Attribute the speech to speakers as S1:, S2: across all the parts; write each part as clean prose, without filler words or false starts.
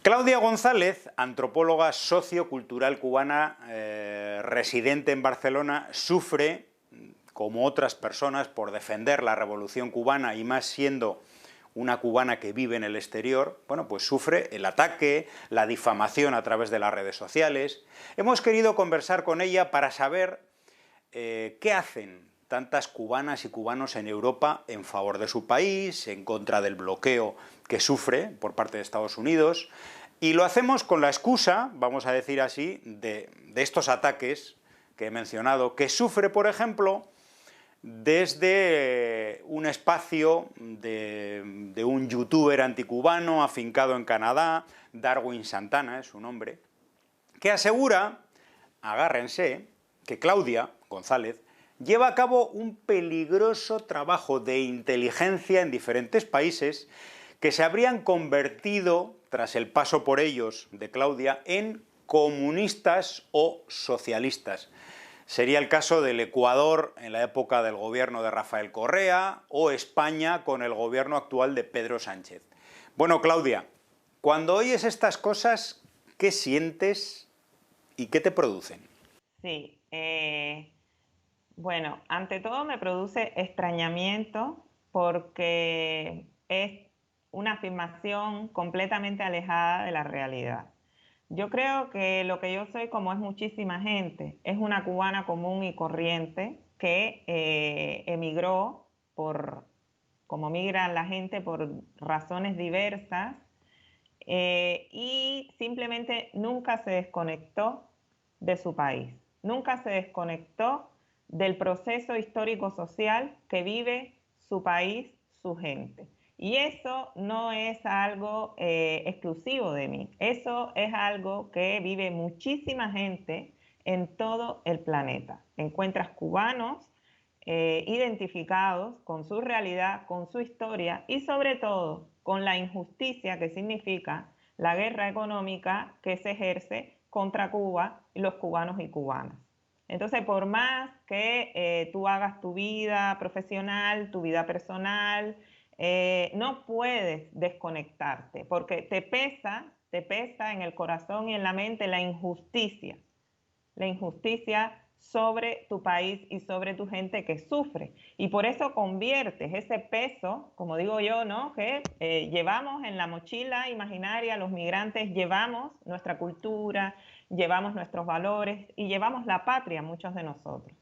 S1: Claudia González, antropóloga sociocultural cubana, residente en Barcelona, sufre, como otras personas, por defender la revolución cubana y más siendo una cubana que vive en el exterior, bueno, pues sufre el ataque, la difamación a través de las redes sociales. Hemos querido conversar con ella para saber qué hacen tantas cubanas y cubanos en Europa en favor de su país, en contra del bloqueo que sufre por parte de Estados Unidos, y lo hacemos con la excusa, vamos a decir así, de estos ataques que he mencionado, que sufre, por ejemplo, desde un espacio de un youtuber anticubano afincado en Canadá, Darwin Santana es su nombre, que asegura, agárrense, que Claudia González lleva a cabo un peligroso trabajo de inteligencia en diferentes países que se habrían convertido, tras el paso por ellos de Claudia, en comunistas o socialistas. Sería el caso del Ecuador en la época del gobierno de Rafael Correa o España con el gobierno actual de Pedro Sánchez. Bueno, Claudia, cuando oyes estas cosas, ¿qué sientes y qué te producen?
S2: Sí, bueno, ante todo me produce extrañamiento porque es una afirmación completamente alejada de la realidad. Yo creo que lo que yo soy, como es muchísima gente, es una cubana común y corriente que emigró como migra la gente por razones diversas y simplemente nunca se desconectó de su país, nunca se desconectó del proceso histórico-social que vive su país, su gente. Y eso no es algo exclusivo de mí, eso es algo que vive muchísima gente en todo el planeta. Encuentras cubanos identificados con su realidad, con su historia y sobre todo con la injusticia que significa la guerra económica que se ejerce contra Cuba y los cubanos y cubanas. Entonces, por más que tú hagas tu vida profesional, tu vida personal, no puedes desconectarte porque te pesa en el corazón y en la mente la injusticia sobre tu país y sobre tu gente que sufre. Y por eso conviertes ese peso, como digo yo, ¿no? Que llevamos en la mochila imaginaria, los migrantes llevamos nuestra cultura, llevamos nuestros valores y llevamos la patria, muchos de nosotros.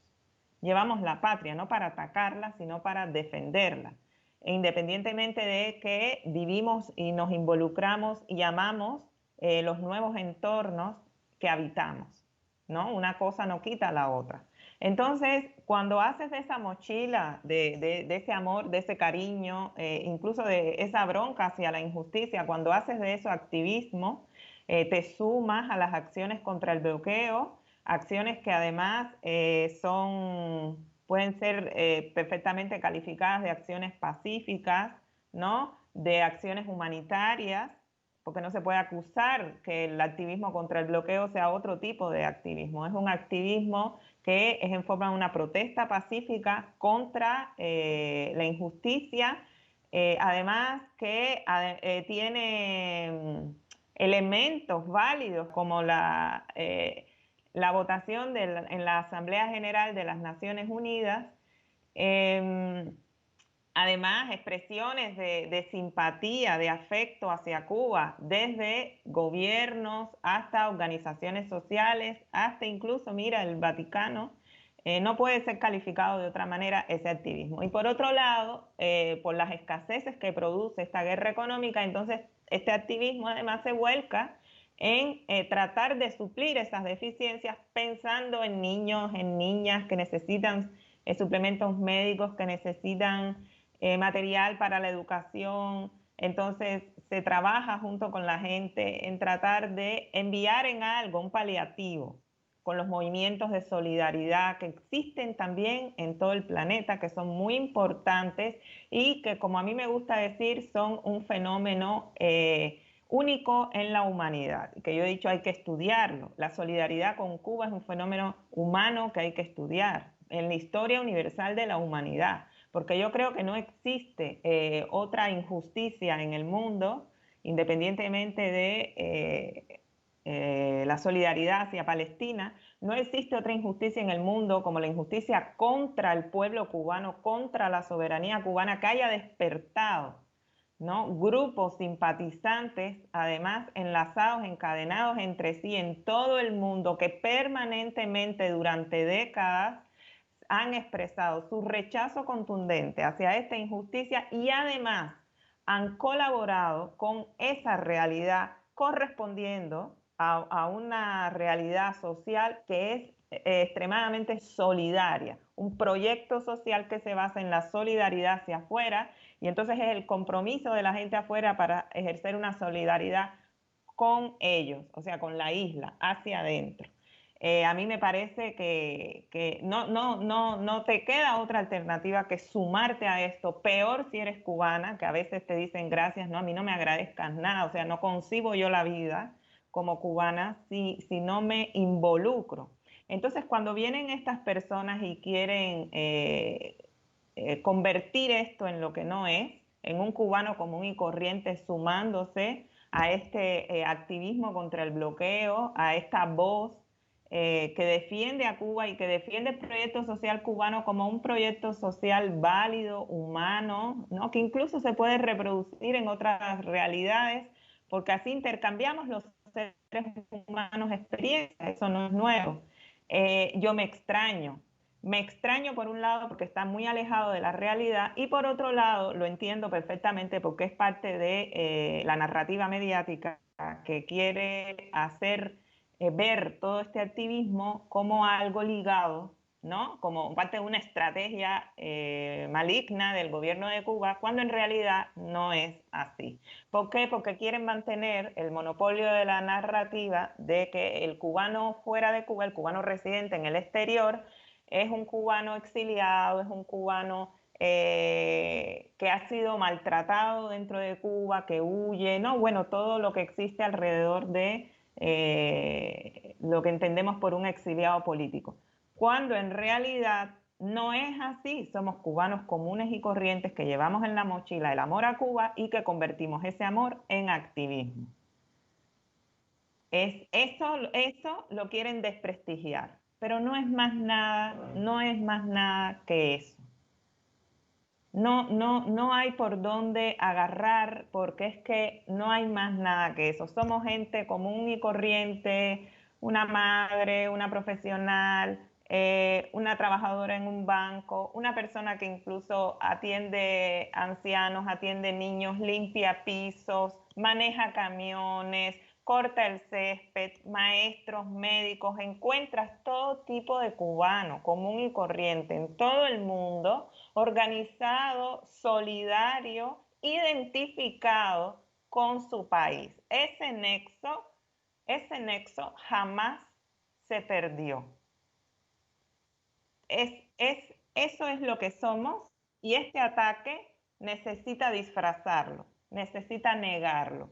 S2: Llevamos la patria no para atacarla, sino para defenderla. E independientemente de que vivimos y nos involucramos y amamos los nuevos entornos que habitamos. ¿No? Una cosa no quita la otra. Entonces, cuando haces de esa mochila, de ese amor, de ese cariño, incluso de esa bronca hacia la injusticia, cuando haces de eso activismo, te sumas a las acciones contra el bloqueo, acciones que además pueden ser perfectamente calificadas de acciones pacíficas, ¿no? De acciones humanitarias, porque no se puede acusar que el activismo contra el bloqueo sea otro tipo de activismo. Es un activismo que es en forma de una protesta pacífica contra la injusticia, además que tiene elementos válidos como la votación en la Asamblea General de las Naciones Unidas. Además, expresiones de simpatía, de afecto hacia Cuba, desde gobiernos hasta organizaciones sociales, hasta incluso, mira, el Vaticano, no puede ser calificado de otra manera ese activismo. Y por otro lado, por las escaseces que produce esta guerra económica, entonces este activismo además se vuelca en tratar de suplir esas deficiencias pensando en niños, en niñas que necesitan suplementos médicos, que necesitan material para la educación. Entonces se trabaja junto con la gente en tratar de enviar en algo un paliativo con los movimientos de solidaridad que existen también en todo el planeta, que son muy importantes y que, como a mí me gusta decir, son un fenómeno único en la humanidad, que yo he dicho hay que estudiarlo. La solidaridad con Cuba es un fenómeno humano que hay que estudiar en la historia universal de la humanidad, porque yo creo que no existe otra injusticia en el mundo independientemente de la solidaridad hacia Palestina, no existe otra injusticia en el mundo como la injusticia contra el pueblo cubano, contra la soberanía cubana, que haya despertado, ¿no?, grupos simpatizantes, además enlazados, encadenados entre sí en todo el mundo, que permanentemente durante décadas han expresado su rechazo contundente hacia esta injusticia y además han colaborado con esa realidad correspondiendo a una realidad social que es extremadamente solidaria, un proyecto social que se basa en la solidaridad hacia afuera, y entonces es el compromiso de la gente afuera para ejercer una solidaridad con ellos, o sea, con la isla, hacia adentro. A mí me parece que no te queda otra alternativa que sumarte a esto, peor si eres cubana, que a veces te dicen gracias, no, a mí no me agradezcas nada, o sea, no concibo yo la vida como cubana si no me involucro. Entonces, cuando vienen estas personas y quieren convertir esto en lo que no es, en un cubano común y corriente sumándose a este activismo contra el bloqueo, a esta voz que defiende a Cuba y que defiende el proyecto social cubano como un proyecto social válido, humano, ¿no?, que incluso se puede reproducir en otras realidades, porque así intercambiamos los seres humanos experiencias, eso no es nuevo. Yo me extraño por un lado porque está muy alejado de la realidad y por otro lado lo entiendo perfectamente porque es parte de la narrativa mediática que quiere hacer ver todo este activismo como algo ligado, ¿no?, como parte de una estrategia maligna del gobierno de Cuba, cuando en realidad no es así. ¿Por qué? Porque quieren mantener el monopolio de la narrativa de que el cubano fuera de Cuba, el cubano residente en el exterior, es un cubano exiliado, es un cubano que ha sido maltratado dentro de Cuba, que huye, ¿no? Bueno, todo lo que existe alrededor de lo que entendemos por un exiliado político. Cuando en realidad no es así, somos cubanos comunes y corrientes que llevamos en la mochila el amor a Cuba y que convertimos ese amor en activismo. Eso lo quieren desprestigiar, pero no es más nada que eso. No hay por dónde agarrar, porque es que no hay más nada que eso. Somos gente común y corriente, una madre, una profesional, una trabajadora en un banco, una persona que incluso atiende ancianos, atiende niños, limpia pisos, maneja camiones, corta el césped, maestros, médicos. Encuentras todo tipo de cubano común y corriente en todo el mundo, organizado, solidario, identificado con su país. Ese nexo jamás se perdió. Eso es lo que somos y este ataque necesita disfrazarlo, necesita negarlo.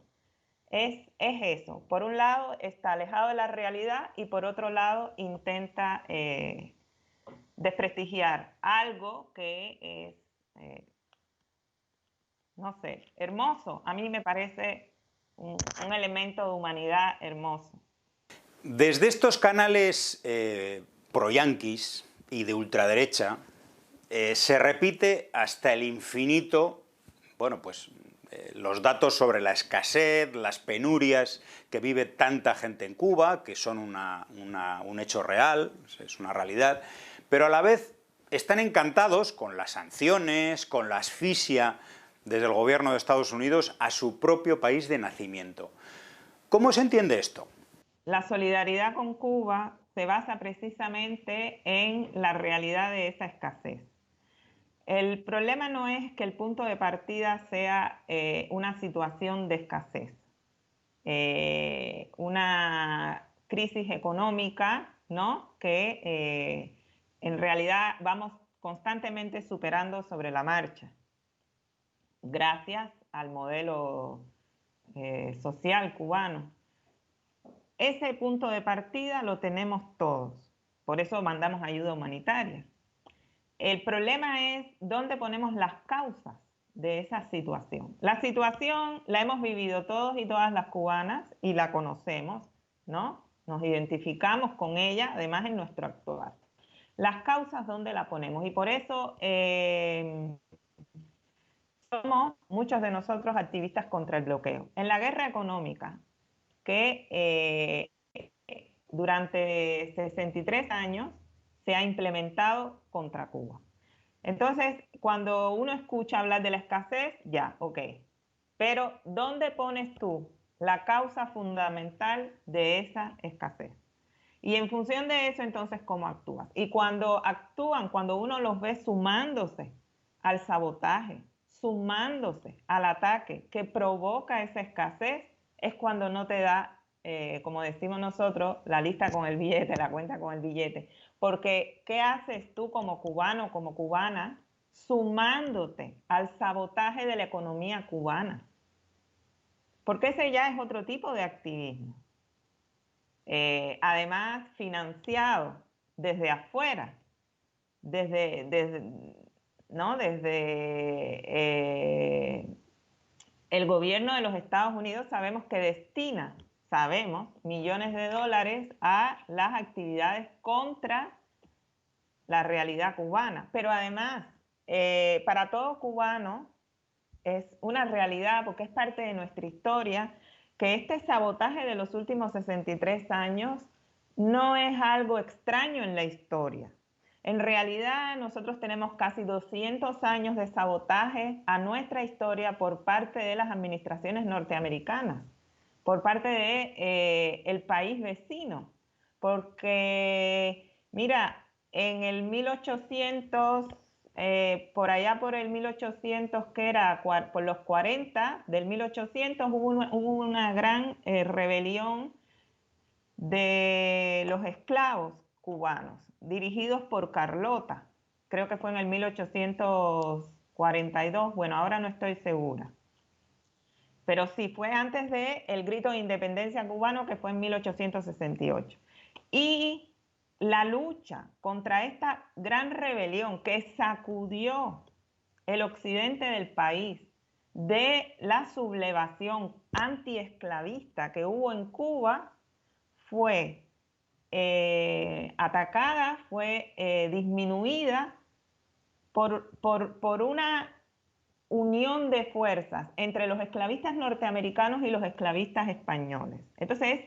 S2: Es eso. Por un lado está alejado de la realidad y por otro lado intenta desprestigiar algo que es, no sé, hermoso. A mí me parece un elemento de humanidad hermoso.
S1: Desde estos canales pro-yanquis y de ultraderecha se repite hasta el infinito, bueno, pues los datos sobre la escasez, las penurias que vive tanta gente en Cuba, que son un hecho real, es una realidad, pero a la vez están encantados con las sanciones, con la asfixia desde el gobierno de Estados Unidos a su propio país de nacimiento. ¿Cómo se entiende esto?
S2: La solidaridad con Cuba se basa precisamente en la realidad de esa escasez. El problema no es que el punto de partida sea una situación de escasez, una crisis económica, ¿no?, que en realidad vamos constantemente superando sobre la marcha, gracias al modelo social cubano. Ese punto de partida lo tenemos todos, por eso mandamos ayuda humanitaria. El problema es dónde ponemos las causas de esa situación. La situación la hemos vivido todos y todas las cubanas y la conocemos, ¿no? Nos identificamos con ella, además en nuestro actuar. Las causas, ¿dónde la ponemos? Y por eso somos muchos de nosotros activistas contra el bloqueo. En la guerra económica, que durante 63 años se ha implementado contra Cuba. Entonces, cuando uno escucha hablar de la escasez, ya, ok. Pero, ¿dónde pones tú la causa fundamental de esa escasez? Y en función de eso, entonces, ¿cómo actúas? Y cuando actúan, cuando uno los ve sumándose al sabotaje, sumándose al ataque que provoca esa escasez, es cuando no te da, como decimos nosotros, la lista con el billete, la cuenta con el billete. Porque, ¿qué haces tú como cubano, como cubana, sumándote al sabotaje de la economía cubana? Porque ese ya es otro tipo de activismo. Además financiado desde afuera, ¿no? Desde el gobierno de los Estados Unidos sabemos que destina, millones de dólares a las actividades contra la realidad cubana, pero además para todo cubano es una realidad porque es parte de nuestra historia que este sabotaje de los últimos 63 años no es algo extraño en la historia. En realidad nosotros tenemos casi 200 años de sabotaje a nuestra historia por parte de las administraciones norteamericanas, por parte de el país vecino, porque mira, en el 1800 por allá por el 1800, que era por los 40 del 1800, hubo una gran rebelión de los esclavos cubanos, dirigidos por Carlota. Creo que fue en el 1842, bueno, ahora no estoy segura. Pero sí, fue antes del grito de independencia cubano, que fue en 1868. Y la lucha contra esta gran rebelión que sacudió el occidente del país de la sublevación antiesclavista que hubo en Cuba fue atacada, fue disminuida por una unión de fuerzas entre los esclavistas norteamericanos y los esclavistas españoles. Entonces,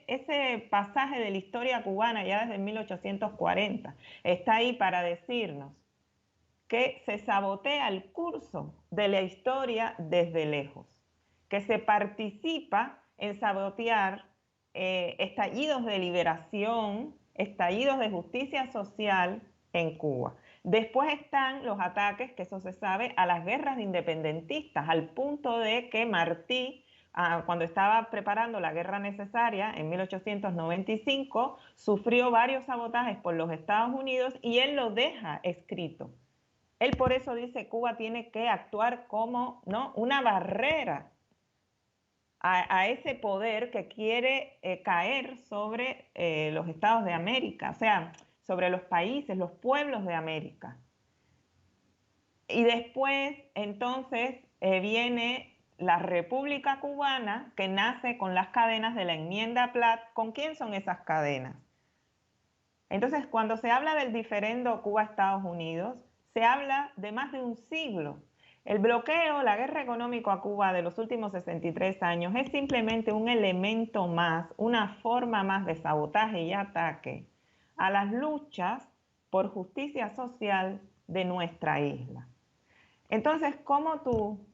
S2: ese pasaje de la historia cubana ya desde 1840 está ahí para decirnos que se sabotea el curso de la historia desde lejos, que se participa en sabotear estallidos de liberación, estallidos de justicia social en Cuba. Después están los ataques, que eso se sabe, a las guerras independentistas, al punto de que Martí, cuando estaba preparando la guerra necesaria en 1895, sufrió varios sabotajes por los Estados Unidos y él lo deja escrito. Él por eso dice que Cuba tiene que actuar como, ¿no?, una barrera a ese poder que quiere caer sobre los estados de América, o sea, sobre los países, los pueblos de América. Y después, entonces, viene la República Cubana, que nace con las cadenas de la enmienda Platt. ¿Con quién son esas cadenas? Entonces, cuando se habla del diferendo Cuba-Estados Unidos, se habla de más de un siglo. El bloqueo, la guerra económica a Cuba de los últimos 63 años es simplemente un elemento más, una forma más de sabotaje y ataque a las luchas por justicia social de nuestra isla. Entonces, ¿cómo tú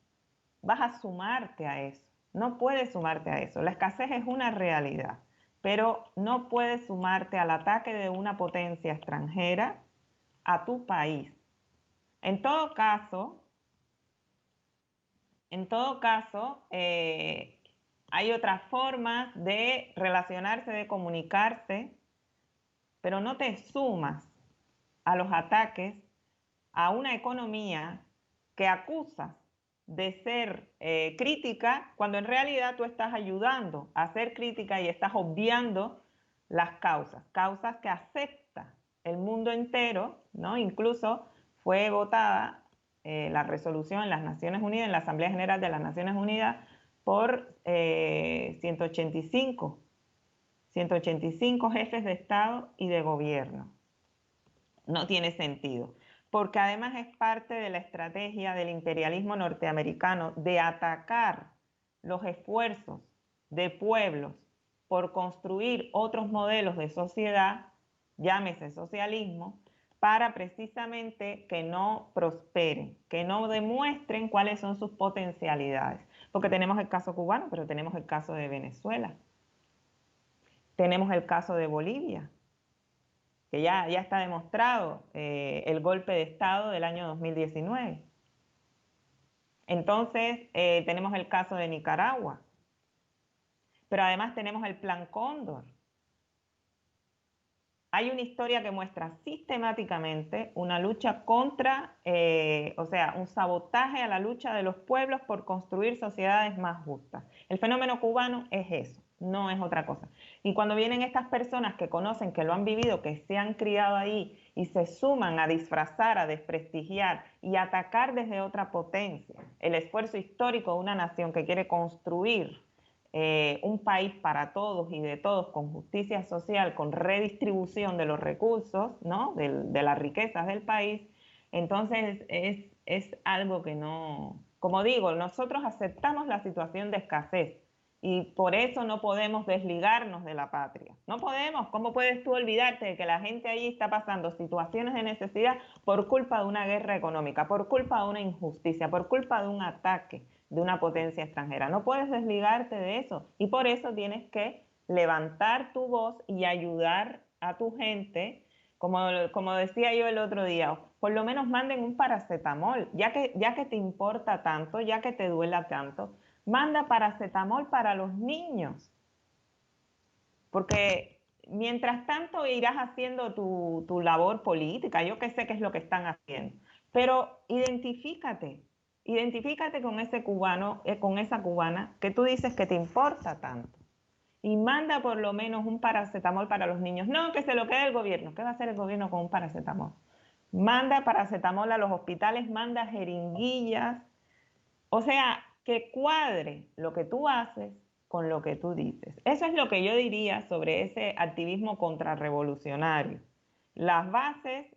S2: vas a sumarte a eso? No puedes sumarte a eso. La escasez es una realidad, pero no puedes sumarte al ataque de una potencia extranjera a tu país. En todo caso, hay otras formas de relacionarse, de comunicarse, pero no te sumas a los ataques a una economía que acusas de ser crítica, cuando en realidad tú estás ayudando a ser crítica y estás obviando las causas que acepta el mundo entero, ¿no? Incluso fue votada la resolución en las Naciones Unidas, en la Asamblea General de las Naciones Unidas, por 185 jefes de Estado y de gobierno. No tiene sentido, porque además es parte de la estrategia del imperialismo norteamericano de atacar los esfuerzos de pueblos por construir otros modelos de sociedad, llámese socialismo, para precisamente que no prosperen, que no demuestren cuáles son sus potencialidades. Porque tenemos el caso cubano, pero tenemos el caso de Venezuela, tenemos el caso de Bolivia, que ya está demostrado el golpe de Estado del año 2019. Entonces, tenemos el caso de Nicaragua, pero además tenemos el Plan Cóndor. Hay una historia que muestra sistemáticamente una lucha contra, o sea, un sabotaje a la lucha de los pueblos por construir sociedades más justas. El fenómeno cubano es eso, no es otra cosa. Y cuando vienen estas personas que conocen, que lo han vivido, que se han criado ahí y se suman a disfrazar, a desprestigiar y atacar desde otra potencia el esfuerzo histórico de una nación que quiere construir un país para todos y de todos, con justicia social, con redistribución de los recursos, ¿no? de las riquezas del país, entonces es algo que no, como digo, nosotros aceptamos la situación de escasez y por eso no podemos desligarnos de la patria. No podemos. ¿Cómo puedes tú olvidarte de que la gente ahí está pasando situaciones de necesidad por culpa de una guerra económica, por culpa de una injusticia, por culpa de un ataque de una potencia extranjera? No puedes desligarte de eso y por eso tienes que levantar tu voz y ayudar a tu gente, como decía yo el otro día, por lo menos manden un paracetamol, ya que te importa tanto, ya que te duela tanto, manda paracetamol para los niños, porque mientras tanto irás haciendo tu labor política, yo que sé qué es lo que están haciendo, pero identifícate con ese cubano, con esa cubana que tú dices que te importa tanto y manda por lo menos un paracetamol para los niños. No, que se lo quede el gobierno. ¿Qué va a hacer el gobierno con un paracetamol? Manda paracetamol a los hospitales, manda jeringuillas, o sea, que cuadre lo que tú haces con lo que tú dices. Eso es lo que yo diría sobre ese activismo contrarrevolucionario. Las bases,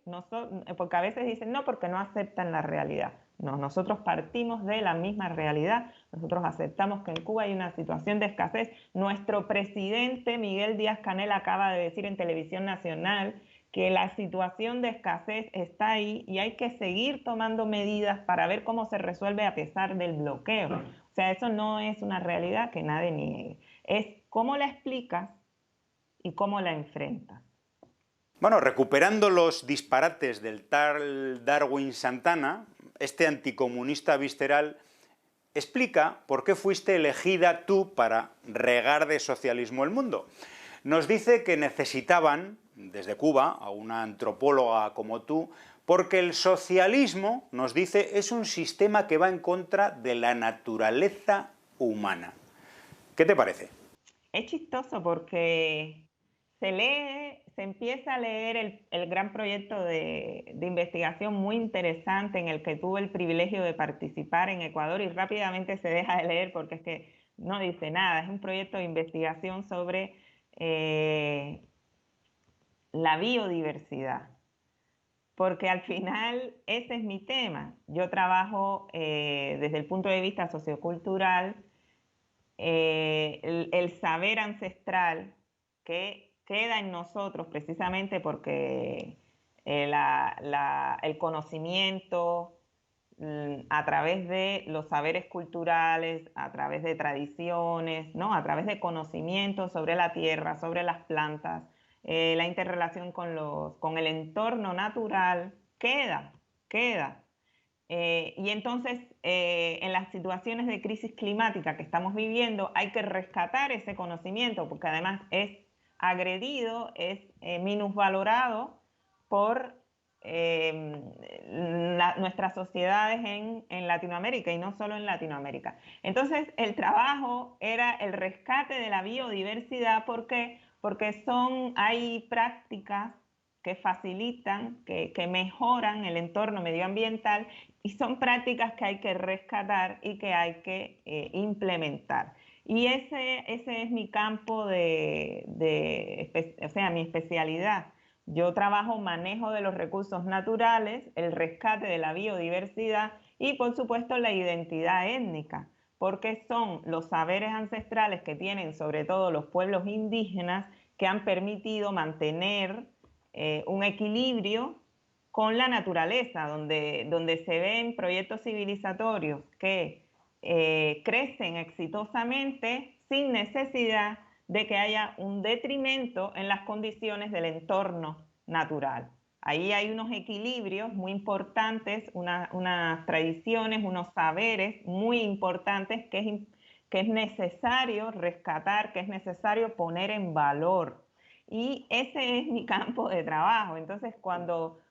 S2: porque a veces dicen, no, porque no aceptan la realidad. No, nosotros partimos de la misma realidad. Nosotros aceptamos que en Cuba hay una situación de escasez. Nuestro presidente, Miguel Díaz-Canel, acaba de decir en Televisión Nacional que la situación de escasez está ahí y hay que seguir tomando medidas para ver cómo se resuelve a pesar del bloqueo. O sea, eso no es una realidad que nadie niegue. Es cómo la explicas y cómo la enfrentas.
S1: Bueno, recuperando los disparates del tal Darwin Santana, este anticomunista visceral explica por qué fuiste elegida tú para regar de socialismo el mundo. Nos dice que necesitaban, desde Cuba, a una antropóloga como tú, porque el socialismo, nos dice, es un sistema que va en contra de la naturaleza humana. ¿Qué te parece?
S2: Es chistoso porque se empieza a leer el gran proyecto de investigación muy interesante en el que tuve el privilegio de participar en Ecuador y rápidamente se deja de leer porque es que no dice nada. Es un proyecto de investigación sobre la biodiversidad, porque al final ese es mi tema. Yo trabajo desde el punto de vista sociocultural, el saber ancestral que queda en nosotros precisamente porque el conocimiento a través de los saberes culturales, a través de tradiciones, ¿no? A través de conocimientos sobre la tierra, sobre las plantas, la interrelación con el entorno natural, queda. Y entonces, en las situaciones de crisis climática que estamos viviendo, hay que rescatar ese conocimiento, porque además es agredido, es minusvalorado por nuestras sociedades en Latinoamérica y no solo en Latinoamérica. Entonces, el trabajo era el rescate de la biodiversidad. ¿Por qué? Porque hay prácticas que facilitan, que mejoran el entorno medioambiental y son prácticas que hay que rescatar y que hay que implementar. Y ese es mi campo o sea, mi especialidad. Yo trabajo manejo de los recursos naturales, el rescate de la biodiversidad y, por supuesto, la identidad étnica, porque son los saberes ancestrales que tienen sobre todo los pueblos indígenas que han permitido mantener un equilibrio con la naturaleza, donde se ven proyectos civilizatorios que crecen exitosamente sin necesidad de que haya un detrimento en las condiciones del entorno natural. Ahí hay unos equilibrios muy importantes, unas tradiciones, unos saberes muy importantes que es necesario rescatar, que es necesario poner en valor. Y ese es mi campo de trabajo. Entonces, cuando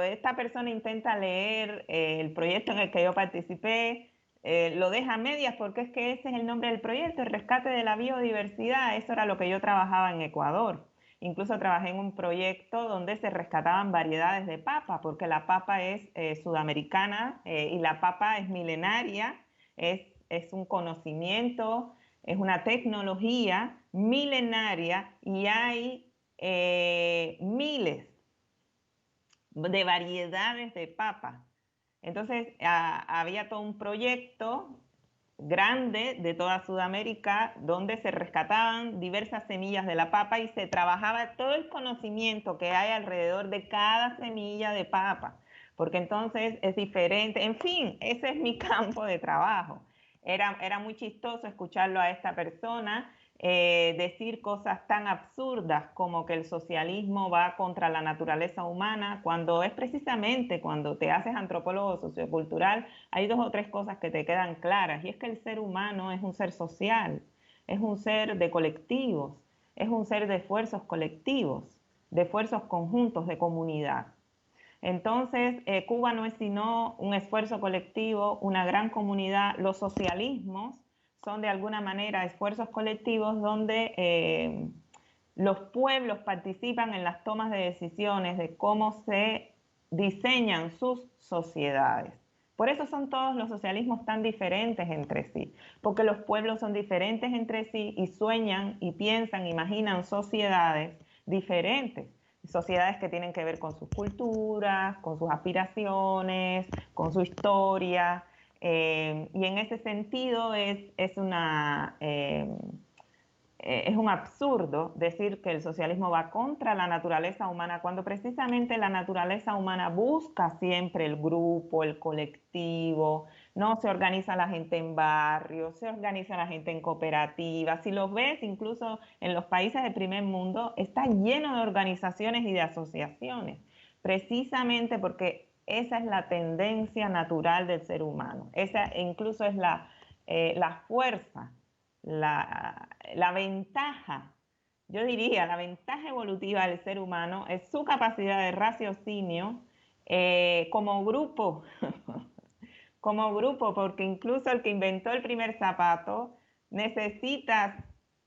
S2: esta persona intenta leer el proyecto en el que yo participé, lo deja a medias porque es que ese es el nombre del proyecto, el rescate de la biodiversidad. Eso era lo que yo trabajaba en Ecuador. Incluso trabajé en un proyecto donde se rescataban variedades de papa, porque la papa es sudamericana y la papa es milenaria, es un conocimiento, es una tecnología milenaria y hay miles de variedades de papa. Entonces había todo un proyecto grande de toda Sudamérica donde se rescataban diversas semillas de la papa y se trabajaba todo el conocimiento que hay alrededor de cada semilla de papa, porque entonces es diferente. En fin, ese es mi campo de trabajo. Era muy chistoso escucharlo a esta persona decir cosas tan absurdas como que el socialismo va contra la naturaleza humana, cuando es precisamente cuando te haces antropólogo sociocultural, hay dos o tres cosas que te quedan claras, y es que el ser humano es un ser social, es un ser de colectivos, es un ser de esfuerzos colectivos, de esfuerzos conjuntos, de comunidad. Entonces, Cuba no es sino un esfuerzo colectivo, una gran comunidad. Los socialismos son de alguna manera esfuerzos colectivos donde los pueblos participan en las tomas de decisiones de cómo se diseñan sus sociedades. Por eso son todos los socialismos tan diferentes entre sí, porque los pueblos son diferentes entre sí y sueñan y piensan, imaginan sociedades diferentes. Sociedades que tienen que ver con sus culturas, con sus aspiraciones, con su historia, y en ese sentido es un absurdo decir que el socialismo va contra la naturaleza humana cuando precisamente la naturaleza humana busca siempre el grupo, el colectivo, no se organiza la gente en barrios, se organiza la gente en cooperativas. Si los ves, incluso en los países del primer mundo, está lleno de organizaciones y de asociaciones, precisamente porque esa es la tendencia natural del ser humano, esa incluso es la fuerza, la ventaja, yo diría, la ventaja evolutiva del ser humano es su capacidad de raciocinio como grupo, como grupo, porque incluso el que inventó el primer zapato necesitas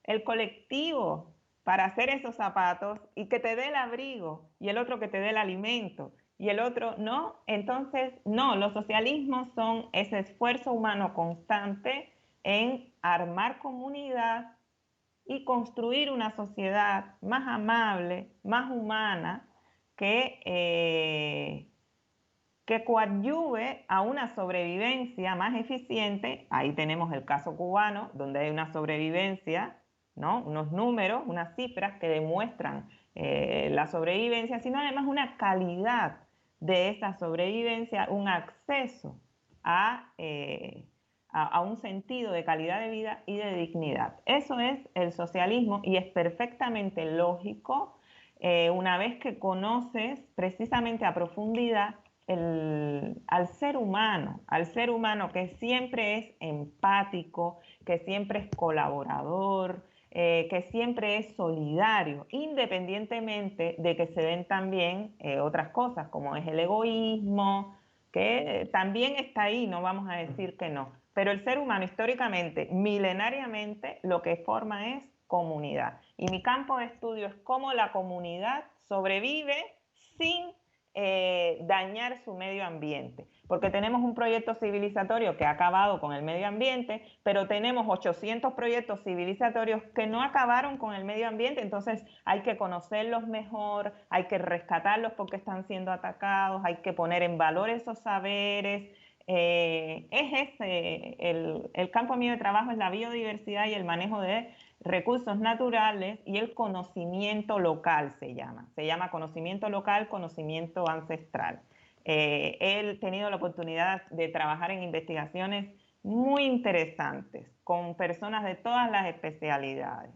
S2: el colectivo para hacer esos zapatos y que te dé el abrigo y el otro que te dé el alimento y el otro no. Entonces, no, los socialismos son ese esfuerzo humano constante en armar comunidad y construir una sociedad más amable, más humana, que coadyuve a una sobrevivencia más eficiente. Ahí tenemos el caso cubano, donde hay una sobrevivencia, ¿no? Unos números, unas cifras que demuestran la sobrevivencia, sino además una calidad de esa sobrevivencia, un acceso a un sentido de calidad de vida y de dignidad. Eso es el socialismo y es perfectamente lógico una vez que conoces precisamente a profundidad al ser humano que siempre es empático, que siempre es colaborador, que siempre es solidario, independientemente de que se den también otras cosas, como es el egoísmo, que también está ahí, no vamos a decir que no. Pero el ser humano históricamente, milenariamente, lo que forma es comunidad. Y mi campo de estudio es cómo la comunidad sobrevive sin dañar su medio ambiente, porque tenemos un proyecto civilizatorio que ha acabado con el medio ambiente, pero tenemos 800 proyectos civilizatorios que no acabaron con el medio ambiente, entonces hay que conocerlos mejor, hay que rescatarlos porque están siendo atacados, hay que poner en valor esos saberes. El campo mío de trabajo es la biodiversidad y el manejo de recursos naturales y el conocimiento local se llama conocimiento local, conocimiento ancestral. He tenido la oportunidad de trabajar en investigaciones muy interesantes con personas de todas las especialidades.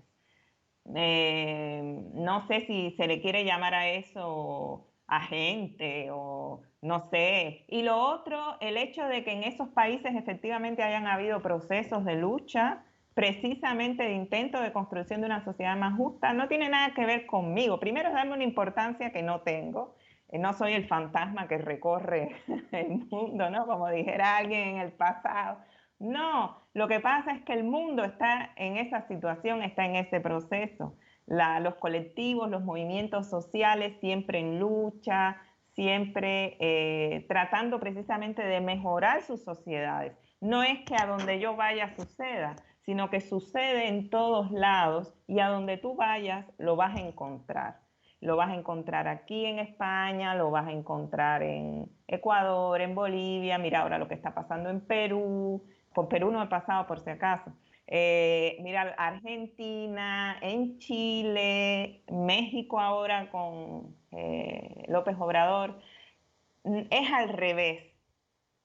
S2: No sé si se le quiere llamar a eso agente o no sé. Y lo otro, el hecho de que en esos países efectivamente hayan habido procesos de lucha, precisamente de intento de construcción de una sociedad más justa, no tiene nada que ver conmigo. Primero es darme una importancia que no tengo. No soy el fantasma que recorre el mundo, ¿no? Como dijera alguien en el pasado. No, lo que pasa es que el mundo está en esa situación, está en ese proceso. Los colectivos, los movimientos sociales siempre en lucha, siempre tratando precisamente de mejorar sus sociedades. No es que a donde yo vaya suceda, sino que sucede en todos lados y a donde tú vayas lo vas a encontrar. Lo vas a encontrar aquí en España, lo vas a encontrar en Ecuador, en Bolivia, mira ahora lo que está pasando en Perú, por Perú no he pasado por si acaso. Mira, Argentina, en Chile, México ahora con López Obrador, es al revés.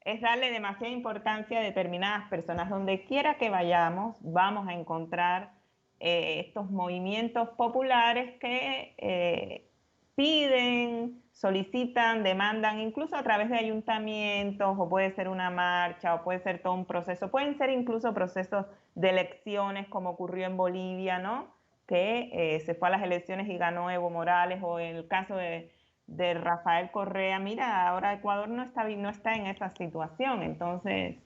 S2: Es darle demasiada importancia a determinadas personas. Donde quiera que vayamos, vamos a encontrar estos movimientos populares que piden, solicitan, demandan, incluso a través de ayuntamientos, o puede ser una marcha, o puede ser todo un proceso, pueden ser incluso procesos de elecciones, como ocurrió en Bolivia, ¿no? Que se fue a las elecciones y ganó Evo Morales, o en el caso de Rafael Correa, mira, ahora Ecuador no está en esa situación, entonces,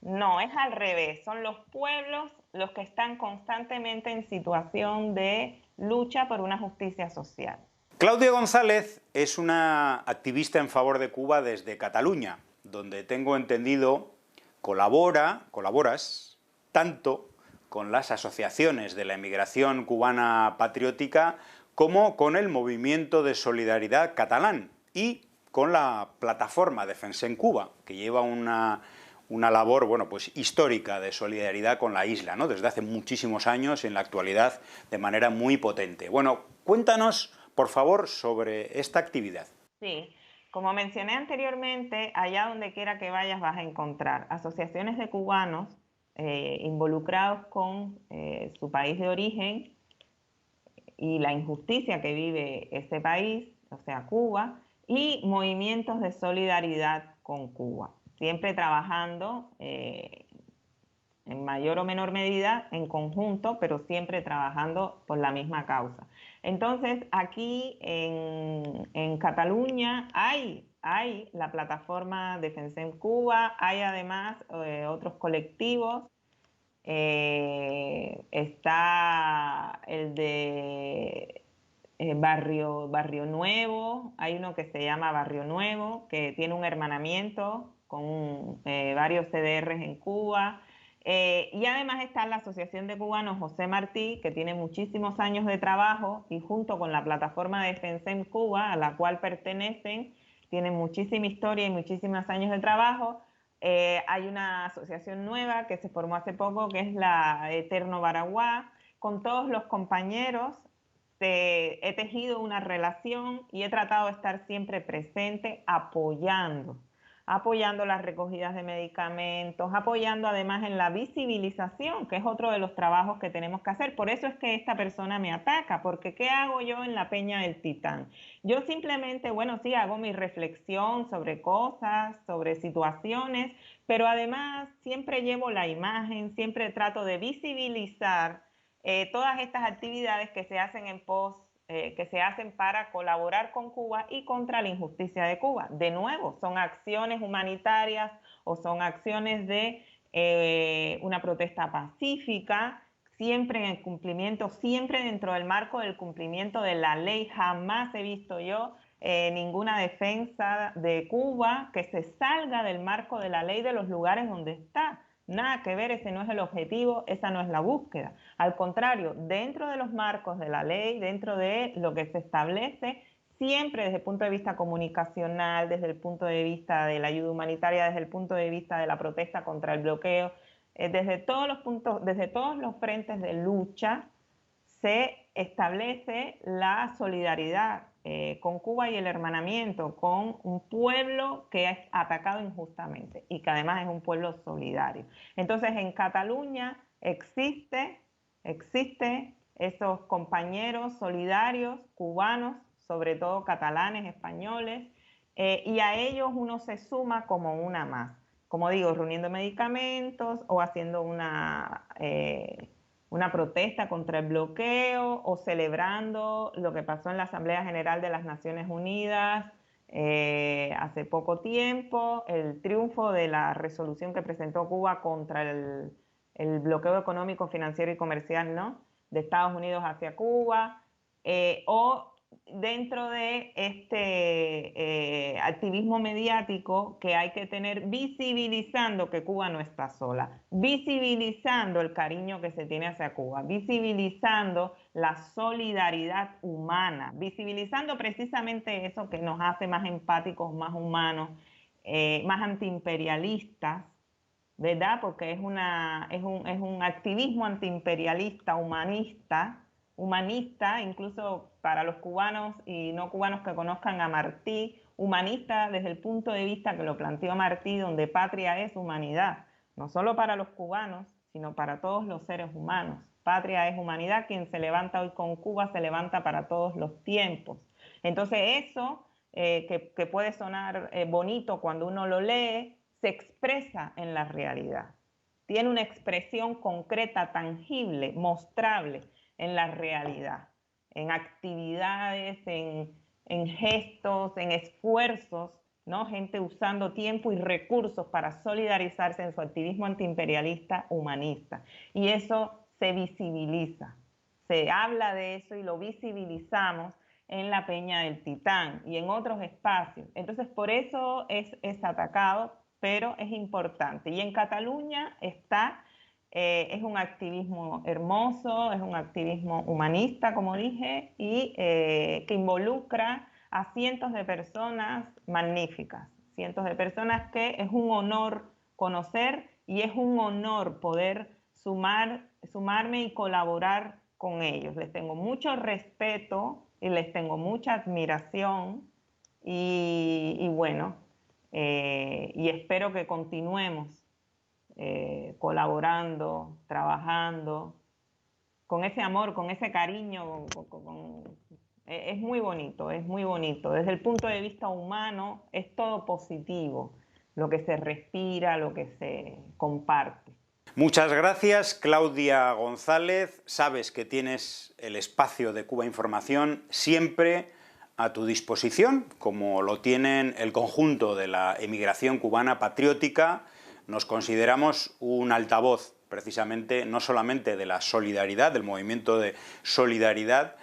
S2: no, es al revés, son los pueblos los que están constantemente en situación de lucha por una justicia social.
S1: Claudia González es una activista en favor de Cuba desde Cataluña, donde tengo entendido colaboras tanto con las asociaciones de la emigración cubana patriótica como con el movimiento de solidaridad catalán y con la plataforma Defensa en Cuba, que lleva una labor, bueno, pues histórica de solidaridad con la isla, ¿no? Desde hace muchísimos años y en la actualidad de manera muy potente. Bueno, cuéntanos, por favor, sobre esta actividad.
S2: Sí, como mencioné anteriormente, allá donde quiera que vayas vas a encontrar asociaciones de cubanos involucrados con su país de origen y la injusticia que vive ese país, o sea, Cuba, y movimientos de solidaridad con Cuba, siempre trabajando en mayor o menor medida en conjunto, pero siempre trabajando por la misma causa. Entonces, aquí en Cataluña hay la plataforma Defensa en Cuba, hay además otros colectivos. Está el de Barrio Nuevo, hay uno que se llama Barrio Nuevo, que tiene un hermanamiento con varios CDRs en Cuba. Y además está la Asociación de Cubanos José Martí, que tiene muchísimos años de trabajo y junto con la plataforma Defensa en Cuba, a la cual pertenecen, tienen muchísima historia y muchísimos años de trabajo. Hay una asociación nueva que se formó hace poco, que es la Eterno Baraguá. Con todos los compañeros he tejido una relación y he tratado de estar siempre presente apoyando las recogidas de medicamentos, apoyando además en la visibilización, que es otro de los trabajos que tenemos que hacer. Por eso es que esta persona me ataca, porque ¿qué hago yo en la Peña del Titán? Yo simplemente, bueno, sí, hago mi reflexión sobre cosas, sobre situaciones, pero además siempre llevo la imagen, siempre trato de visibilizar todas estas actividades que se hacen que se hacen para colaborar con Cuba y contra la injusticia de Cuba. De nuevo, son acciones humanitarias o son acciones de una protesta pacífica, siempre en el cumplimiento, siempre dentro del marco del cumplimiento de la ley. Jamás he visto yo ninguna defensa de Cuba que se salga del marco de la ley de los lugares donde está. Nada que ver, ese no es el objetivo, esa no es la búsqueda. Al contrario, dentro de los marcos de la ley, dentro de lo que se establece, siempre desde el punto de vista comunicacional, desde el punto de vista de la ayuda humanitaria, desde el punto de vista de la protesta contra el bloqueo, desde todos los puntos, desde todos los frentes de lucha, se establece la solidaridad con Cuba y el hermanamiento con un pueblo que es atacado injustamente y que además es un pueblo solidario. Entonces en Cataluña existe esos compañeros solidarios cubanos, sobre todo catalanes, españoles, y a ellos uno se suma como una más. Como digo, reuniendo medicamentos o haciendo una protesta contra el bloqueo o celebrando lo que pasó en la Asamblea General de las Naciones Unidas hace poco tiempo, el triunfo de la resolución que presentó Cuba contra el bloqueo económico, financiero y comercial, ¿no?, de Estados Unidos hacia Cuba, o dentro de este activismo mediático que hay que tener, visibilizando que Cuba no está sola, visibilizando el cariño que se tiene hacia Cuba, visibilizando la solidaridad humana, visibilizando precisamente eso que nos hace más empáticos, más humanos, más antiimperialistas, ¿verdad? Porque es un activismo antiimperialista, humanista, incluso para los cubanos y no cubanos que conozcan a Martí, humanista desde el punto de vista que lo planteó Martí, donde patria es humanidad, no solo para los cubanos, sino para todos los seres humanos. Patria es humanidad, quien se levanta hoy con Cuba se levanta para todos los tiempos. Entonces eso, que puede sonar bonito cuando uno lo lee, se expresa en la realidad. Tiene una expresión concreta, tangible, mostrable en la realidad, en actividades, en gestos, en esfuerzos, ¿no? Gente usando tiempo y recursos para solidarizarse en su activismo antiimperialista humanista. Y eso se visibiliza, se habla de eso y lo visibilizamos en la Peña del Titán y en otros espacios. Entonces, por eso es atacado, pero es importante. Y en Cataluña está, es un activismo hermoso, es un activismo humanista, como dije, y que involucra a cientos de personas magníficas, cientos de personas que es un honor conocer y es un honor poder sumarme y colaborar con ellos. Les tengo mucho respeto y les tengo mucha admiración y bueno, y espero que continuemos colaborando, trabajando, con ese amor, con ese cariño, es muy bonito, es muy bonito. Desde el punto de vista humano es todo positivo, lo que se respira, lo que se comparte.
S1: Muchas gracias, Claudia González. Sabes que tienes el espacio de Cuba Información siempre a tu disposición, como lo tienen el conjunto de la emigración cubana patriótica. Nos consideramos un altavoz, precisamente, no solamente de la solidaridad, del movimiento de solidaridad,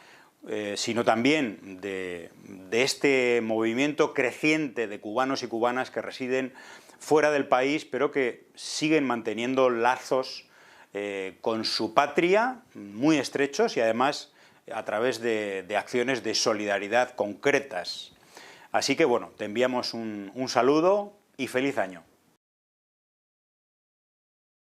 S1: sino también de este movimiento creciente de cubanos y cubanas que residen fuera del país, pero que siguen manteniendo lazos con su patria muy estrechos y además a través de acciones de solidaridad concretas. Así que bueno, te enviamos un saludo y feliz año.